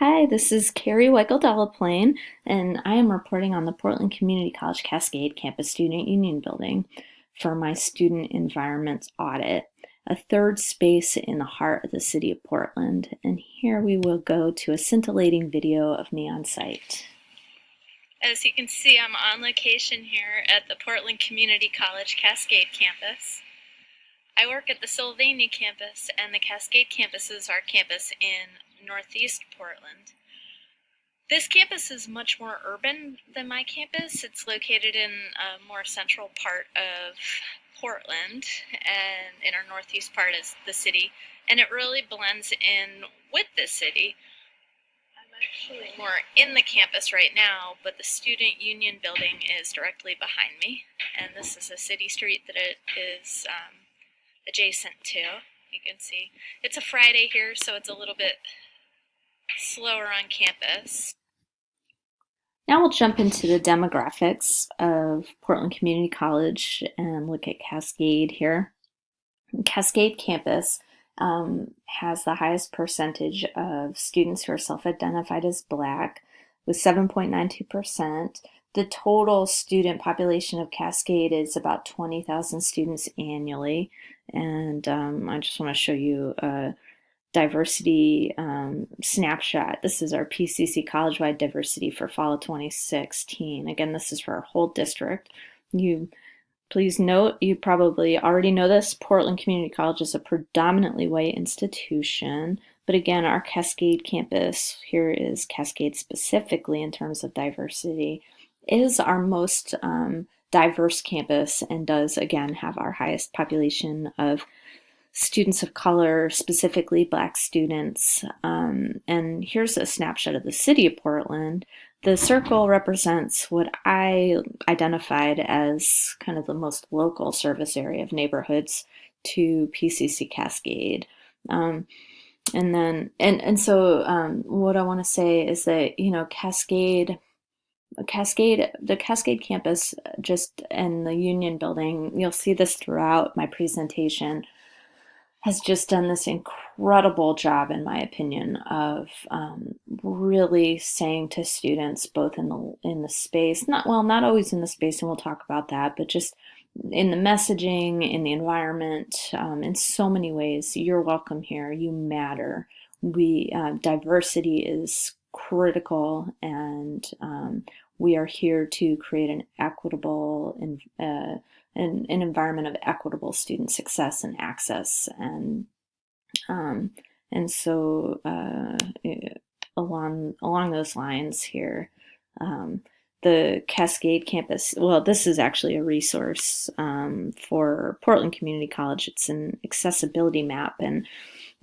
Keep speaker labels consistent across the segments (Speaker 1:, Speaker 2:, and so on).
Speaker 1: Hi, this is Carrie Weichel-Delaplane, and I am reporting on the Portland Community College Cascade Campus Student Union Building for my Student Environments Audit, a third space in the heart of the city of Portland. And here we will go to a scintillating video of me on site.
Speaker 2: As you can see, I'm on location here at the Portland Community College Cascade campus. I work at the Sylvania campus, and the Cascade campus is our campus in Northeast Portland. This campus is much more urban than my campus. It's located in a more central part of Portland, and in our northeast part is the city, and it really blends in with the city. I'm actually more in the campus right now, but the student union building is directly behind me, and this is a city street that it is adjacent to. You can see it's a Friday here, so it's a little bit slower on campus.
Speaker 1: Now we'll jump into the demographics of Portland Community College and look at Cascade here. Cascade campus has the highest percentage of students who are self-identified as Black, with 7.92%. The total student population of Cascade is about 20,000 students annually, and I just want to show you a diversity snapshot. This is our PCC college-wide diversity for fall of 2016. Again, this is for our whole district. Please note, you probably already know this, Portland Community College is a predominantly white institution, but again, our Cascade campus, here is Cascade specifically in terms of diversity, is our most diverse campus and does again have our highest population of students of color, specifically Black students. And here's a snapshot of the city of Portland. The circle represents what I identified as kind of the most local service area of neighborhoods to PCC Cascade. And so what I want to say is that, the Cascade campus just in the Union building, you'll see this throughout my presentation, has just done this incredible job, in my opinion, of really saying to students, both in the space, not always in the space, and we'll talk about that, but just in the messaging, in the environment, in so many ways, you're welcome here, you matter. Diversity is critical, and we are here to create an equitable an environment of equitable student success and access, and so along those lines here, the Cascade campus, well, this is actually a resource for Portland Community College. It's an accessibility map, and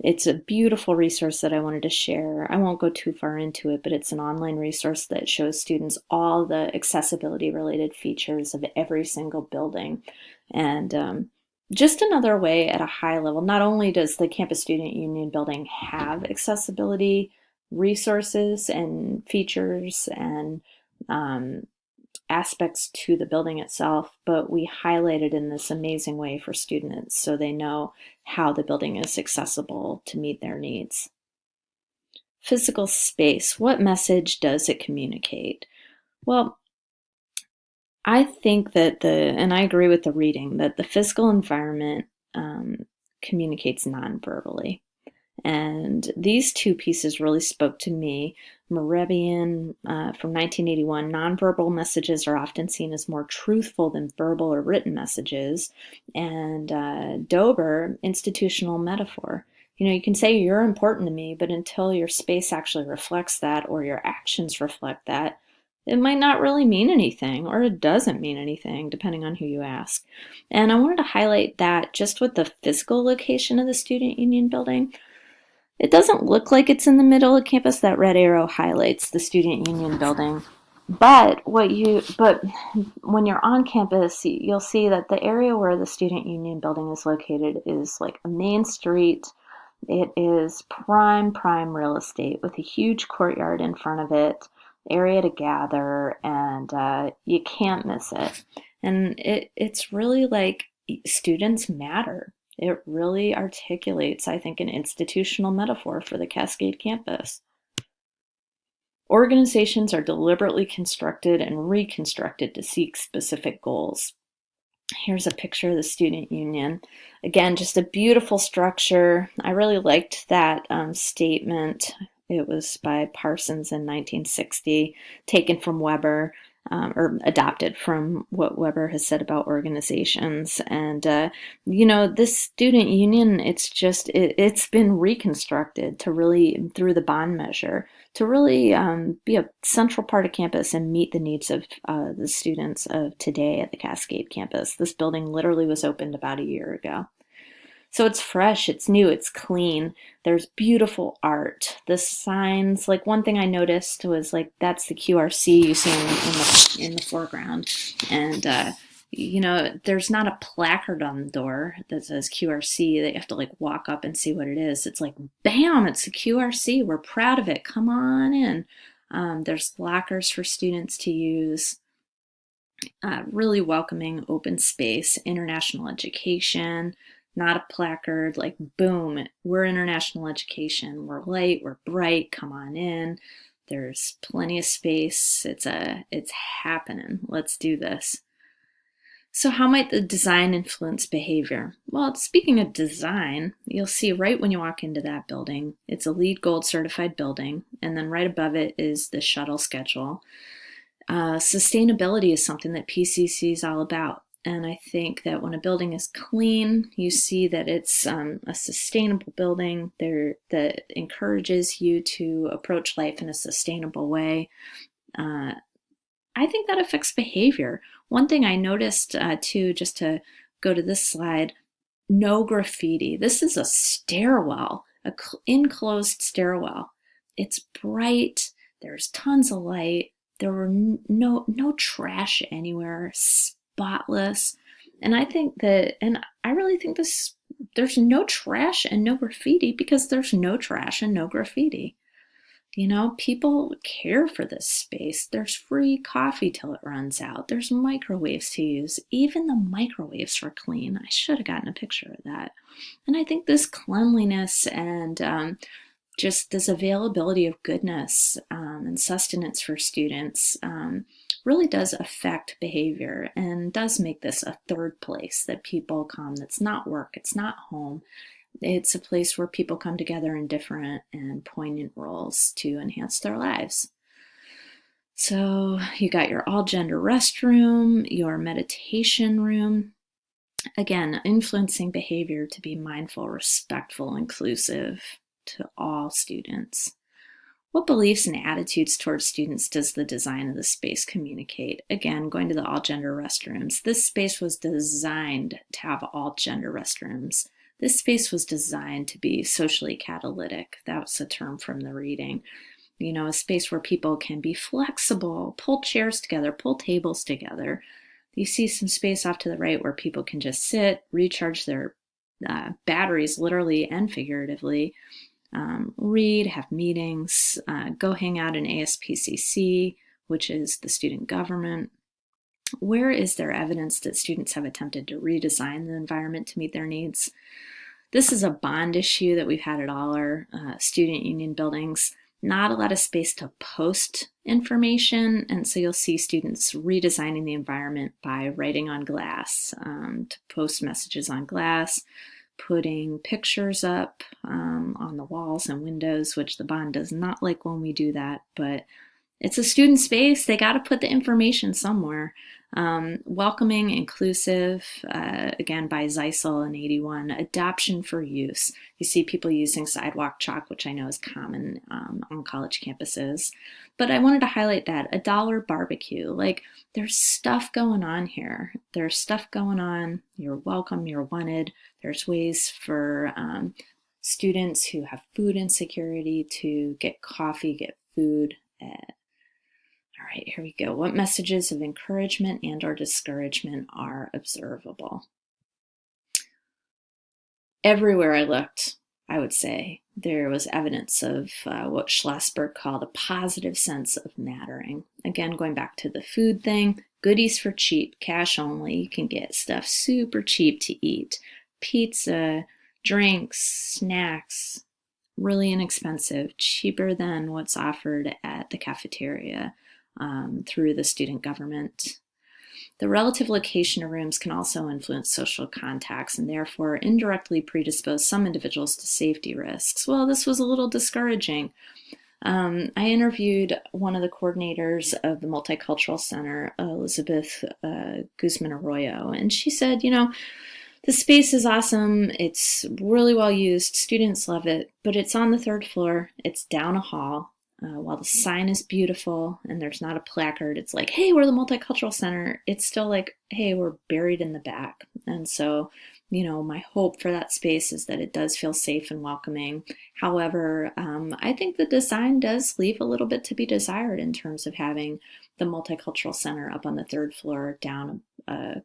Speaker 1: it's a beautiful resource that I wanted to share. I won't go too far into it, but it's an online resource that shows students all the accessibility related features of every single building. And just another way at a high level, not only does the Campus Student Union building have accessibility resources and features and aspects to the building itself, but we highlight it in this amazing way for students so they know how the building is accessible to meet their needs. Physical space, what message does it communicate? Well, I think that and I agree with the reading, that the physical environment communicates non-verbally. And these two pieces really spoke to me. Mehrabian from 1981, nonverbal messages are often seen as more truthful than verbal or written messages. And Dober, institutional metaphor. You can say you're important to me, but until your space actually reflects that or your actions reflect that, it might not really mean anything, or it doesn't mean anything, depending on who you ask. And I wanted to highlight that just with the physical location of the Student Union building. It doesn't look like it's in the middle of campus. That red arrow highlights the Student Union building. But when you're on campus, you'll see that the area where the Student Union building is located is like a main street. It is prime real estate with a huge courtyard in front of it, area to gather, and you can't miss it. And it's really like students matter. It really articulates, I think, an institutional metaphor for the Cascade campus. Organizations are deliberately constructed and reconstructed to seek specific goals. Here's a picture of the student union. Again, just a beautiful structure. I really liked that statement. It was by Parsons in 1960, taken from Weber, or adopted from what Weber has said about organizations. And, this student union, it's been reconstructed to really, through the bond measure, to really be a central part of campus and meet the needs of the students of today at the Cascade campus. This building literally was opened about a year ago. So it's fresh, it's new, it's clean. There's beautiful art. The signs, like one thing I noticed was like that's the QRC you see in the foreground, and there's not a placard on the door that says QRC that you have to like walk up and see what it is. It's like, bam, it's a QRC. We're proud of it. Come on in. There's lockers for students to use. Really welcoming open space, international education, not a placard, like boom, we're international education. We're light, we're bright, come on in. There's plenty of space. It's happening. Let's do this. So how might the design influence behavior? Well, speaking of design, you'll see right when you walk into that building, it's a LEED Gold certified building, and then right above it is the shuttle schedule. Sustainability is something that PCC is all about. And I think that when a building is clean, you see that it's a sustainable building there that encourages you to approach life in a sustainable way. I think that affects behavior. One thing I noticed too, just to go to this slide, no graffiti. This is a stairwell, an enclosed stairwell. It's bright. There's tons of light. There were no trash anywhere. Spotless. And I really think there's no trash and no graffiti because there's no trash and no graffiti. People care for this space. There's free coffee till it runs out. There's microwaves to use. Even the microwaves were clean. I should have gotten a picture of that. And I think this cleanliness and just this availability of goodness and sustenance for students really does affect behavior and does make this a third place that people come. That's not work, it's not home. It's a place where people come together in different and poignant roles to enhance their lives. So you got your all-gender restroom, your meditation room. Again, influencing behavior to be mindful, respectful, inclusive to all students. What beliefs and attitudes towards students does the design of the space communicate? Again, going to the all-gender restrooms. This space was designed to have all-gender restrooms. This space was designed to be socially catalytic. That's a term from the reading. A space where people can be flexible, pull chairs together, pull tables together. You see some space off to the right where people can just sit, recharge their batteries, literally and figuratively, read, have meetings, go hang out in ASPCC, which is the student government. Where is there evidence that students have attempted to redesign the environment to meet their needs? This is a bond issue that we've had at all our student union buildings. Not a lot of space to post information, and so you'll see students redesigning the environment by writing on glass, to post messages on glass, putting pictures up on the walls and windows, which the bond does not like when we do that, but it's a student space. They got to put the information somewhere. Welcoming, inclusive, again by Zeisel in 81, adoption for use. You see people using sidewalk chalk, which I know is common on college campuses. But I wanted to highlight that, $1 barbecue. Like, there's stuff going on here. There's stuff going on. You're welcome, you're wanted. There's ways for students who have food insecurity to get coffee, get food. All right, here we go. What messages of encouragement and or discouragement are observable? Everywhere I looked, I would say, there was evidence of what Schlossberg called a positive sense of mattering. Again, going back to the food thing, goodies for cheap, cash only. You can get stuff super cheap to eat. Pizza, drinks, snacks, really inexpensive, cheaper than what's offered at the cafeteria through the student government. The relative location of rooms can also influence social contacts and therefore indirectly predispose some individuals to safety risks. Well, this was a little discouraging. I interviewed one of the coordinators of the Multicultural Center, Elizabeth Guzman Arroyo, and she said, the space is awesome. It's really well used. Students love it, but it's on the third floor. It's down a hall. While the sign is beautiful and there's not a placard, it's like, hey, we're the Multicultural Center. It's still like, hey, we're buried in the back. And so, my hope for that space is that it does feel safe and welcoming. However, I think the design does leave a little bit to be desired in terms of having the Multicultural Center up on the third floor down a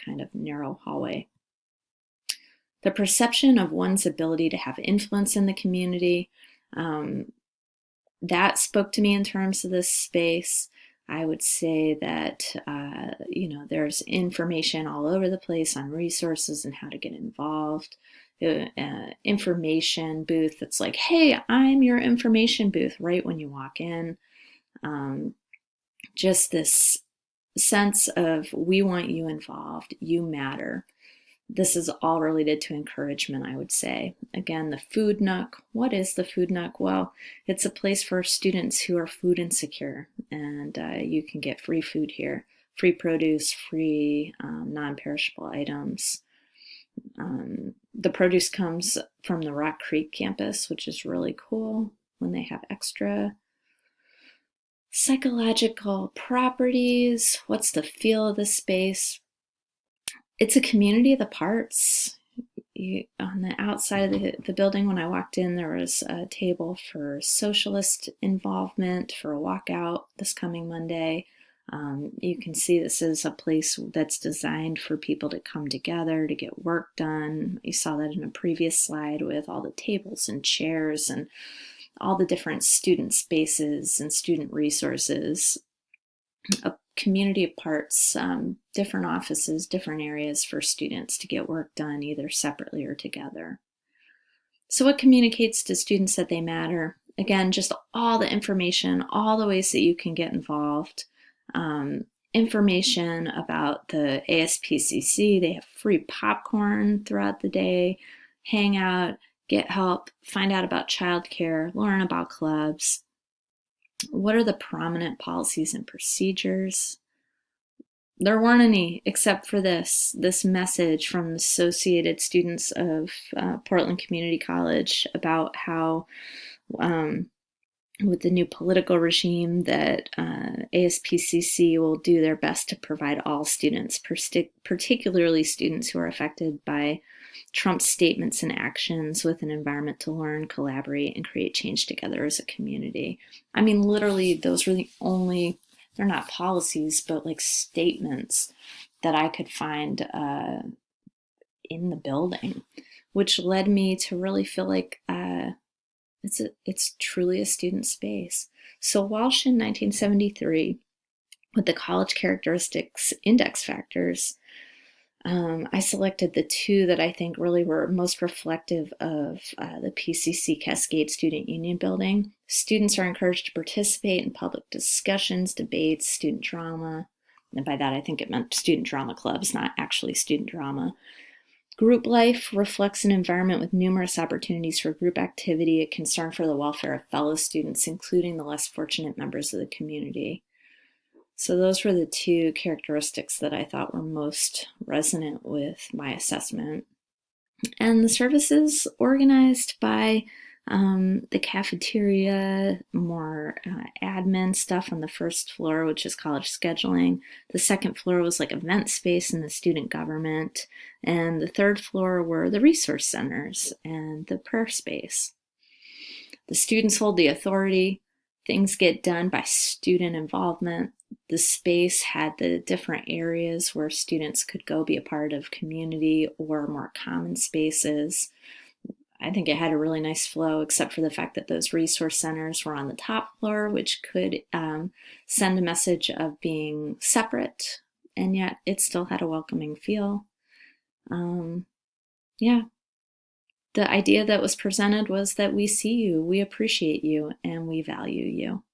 Speaker 1: kind of narrow hallway. The perception of one's ability to have influence in the community, that spoke to me in terms of this space. I would say that, there's information all over the place on resources and how to get involved. Information booth that's like, hey, I'm your information booth right when you walk in. Just this sense of we want you involved, you matter. This is all related to encouragement, I would say. Again, the Food Nook. What is the Food Nook? Well, it's a place for students who are food insecure, and you can get free food here, free produce, free non-perishable items. The produce comes from the Rock Creek campus, which is really cool when they have extra. Psychological properties. What's the feel of the space? It's a community of the parts. On the outside of the building, when I walked in, there was a table for socialist involvement for a walkout this coming Monday. You can see this is a place that's designed for people to come together to get work done. You saw that in a previous slide with all the tables and chairs and all the different student spaces and student resources. A community of parts, different offices, different areas for students to get work done either separately or together. So what communicates to students that they matter? Again, just all the information, all the ways that you can get involved. Information about the ASPCC. They have free popcorn throughout the day. Hang out, get help, find out about childcare, learn about clubs. What are the prominent policies and procedures? There weren't any except for this message from the Associated Students of Portland Community College about how with the new political regime that ASPCC will do their best to provide all students, particularly students who are affected by Trump's statements and actions, with an environment to learn, collaborate, and create change together as a community. I mean, literally, those were the only, they're not policies, but like statements that I could find in the building, which led me to really feel like it's truly a student space. So Walsh in 1973, with the college characteristics index factors, I selected the two that I think really were most reflective of the PCC Cascade Student Union building. Students are encouraged to participate in public discussions, debates, student drama. And by that, I think it meant student drama clubs, not actually student drama. Group life reflects an environment with numerous opportunities for group activity, a concern for the welfare of fellow students, including the less fortunate members of the community. So those were the two characteristics that I thought were most resonant with my assessment. And the services organized by the cafeteria, more admin stuff on the first floor, which is college scheduling. The second floor was like event space and the student government. And the third floor were the resource centers and the prayer space. The students hold the authority. Things get done by student involvement. The space had the different areas where students could go be a part of community or more common spaces. I think it had a really nice flow, except for the fact that those resource centers were on the top floor, which could send a message of being separate, and yet it still had a welcoming feel. Yeah. The idea that was presented was that we see you, we appreciate you, and we value you.